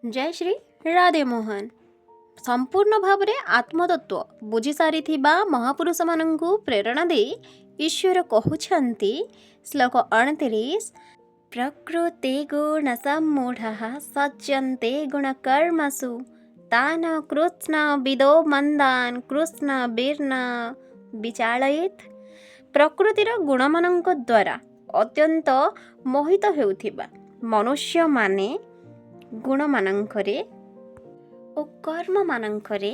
जय श्री राधे मोहन। संपूर्ण भाव में आत्मतत्व बुझी सारी महापुरुष मानू प्रेरणा दे ईश्वर कहते श्लोक 29 प्रकृति गुण सम्मूढ़ सज्जन्ते गुणकर्मसु तान कृष्ण विदो मंदान कृष्ण बीर्ना विचालयेत्। प्रकृतिर गुण मान द्वारा अत्यंत मोहित हेउथिबा मनुष्य माने गुण मानंकरे ओ कर्म मानंकरे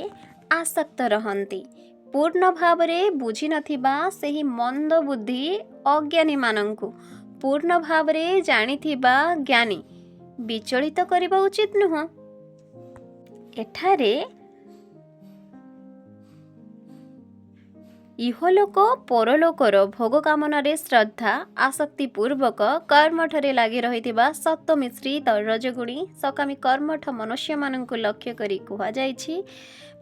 आसक्त रहन्ति। पूर्ण भाव में बुझी नथिबा सेही मंद बुद्धि अज्ञानी मानंकु पूर्ण भाव में जानिथिबा ज्ञानी विचलित करिबा उचित नुह। एठारे इहलोक परलोकर भोग कामनारे श्रद्धा आसक्ति पूर्वक कर्मठरे लगी रहिथिबा सत्व मिश्रित रजगुणी सकामी कर्मठ मनुष्य मानंकु लक्ष्य करी कुहा जाइछि।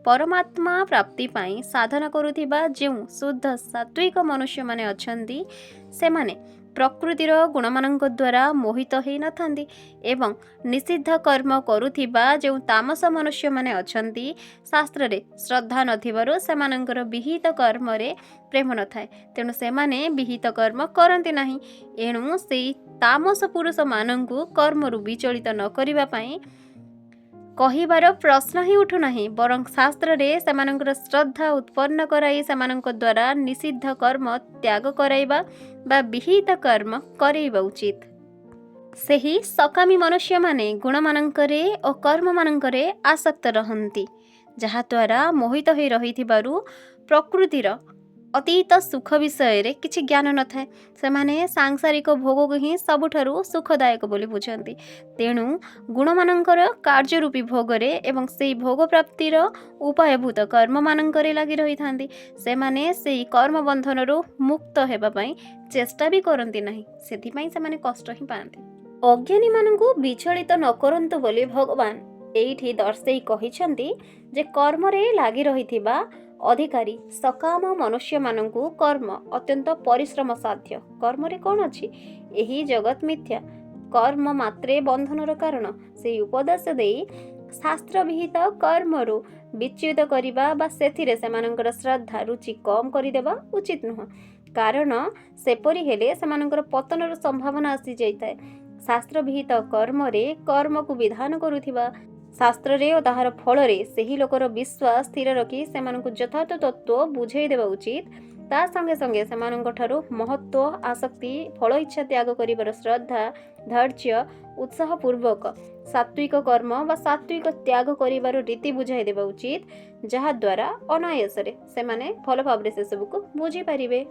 परमात्मा प्राप्ति पाई साधना करुथिबा जेउ शुद्ध सात्विक मनुष्य माने अछंती सेमाने प्रकृतिर गुणमानंक द्वारा मोहित होई नथांती एवं निषिद्ध कर्म करुथिबा जेउ तामस मनुष्य माने अछंती शास्त्र रे श्रद्धा नथिबारु सेमानंकर विहित कर्म रे प्रेम नथाय तेणु सेमाने विहित कर्म करंती नाही। एणु सेई तामस पुरुष मानंकु कर्मरु विचलित न करिबा पई कहिबार प्रश्न ही उठु नाही बरं शास्त्र रे सेमानंकर श्रद्धा उत्पन्न कराई सेमानंक द्वारा निषिद्ध कर्म त्याग कराइबा बा विहित कर्म कराइबा उचित। सेही सकामी मनुष्य माने गुण मानंकरे और कर्म मानंकरे आसक्त रहन्ति जहा द्वारा मोहित होई रहिथिबारु प्रकृतिर अतीत सुख विषय रे किछि ज्ञान न थाए सेमाने सांसारिक भोग को ही सबुठारु सुखदायक बोली बुझंती। तेणु गुण मानंकर कार्यरूपी भोगरे एवं सेई भोग प्राप्तिर उपायभूत कर्म मानंकरे लगी रही थांती सेमाने सेई कर्म बंधनरु मुक्त हेबा पई चेष्टा भी करंती नाही सेथिपई सेमाने कष्ट ही पांती। अज्ञानी मानंकु विचलित न करंतु बोली भगवान एइठी दर्शेई कहिसंती जे कर्म रे लागि रहिथिबा अधिकारी सकाम मनुष्य मानंकु कर्म अत्यंत परिश्रम साध्य। कर्म रे कौन अछि एही जगत मिथ्या कर्म मात्रे बंधनर कारण से उपदेश देई शास्त्र विहित कर्मरु विच्युत करिबा बा सेथिरे सेमानंकर श्रद्धा रुचि कम करिदेबा उचित नुह कारण सेपरि हेले सेमानंकर पतनर संभावना आसी जाइताय। शास्त्र विहित कर्म रे कर्म को विधान करुथिबा शास्त्र रे और ताहार फल रे सेही लोकर विश्वास स्थिर रखी सेमानंकु यथार्थ तत्व बुझाई देबा उचित। ता संगे संगे सेमानंक ठारू महत्व आसक्ति फल इच्छा त्याग करिबार श्रद्धा धैर्य उत्साह पूर्वक सात्विक कर्म बा सात्विक त्याग करिबार रीति बुझाई देबा उचित जहा द्वारा अनायास रे सेमाने फल भाव रे से सबको बुझी पारिबे।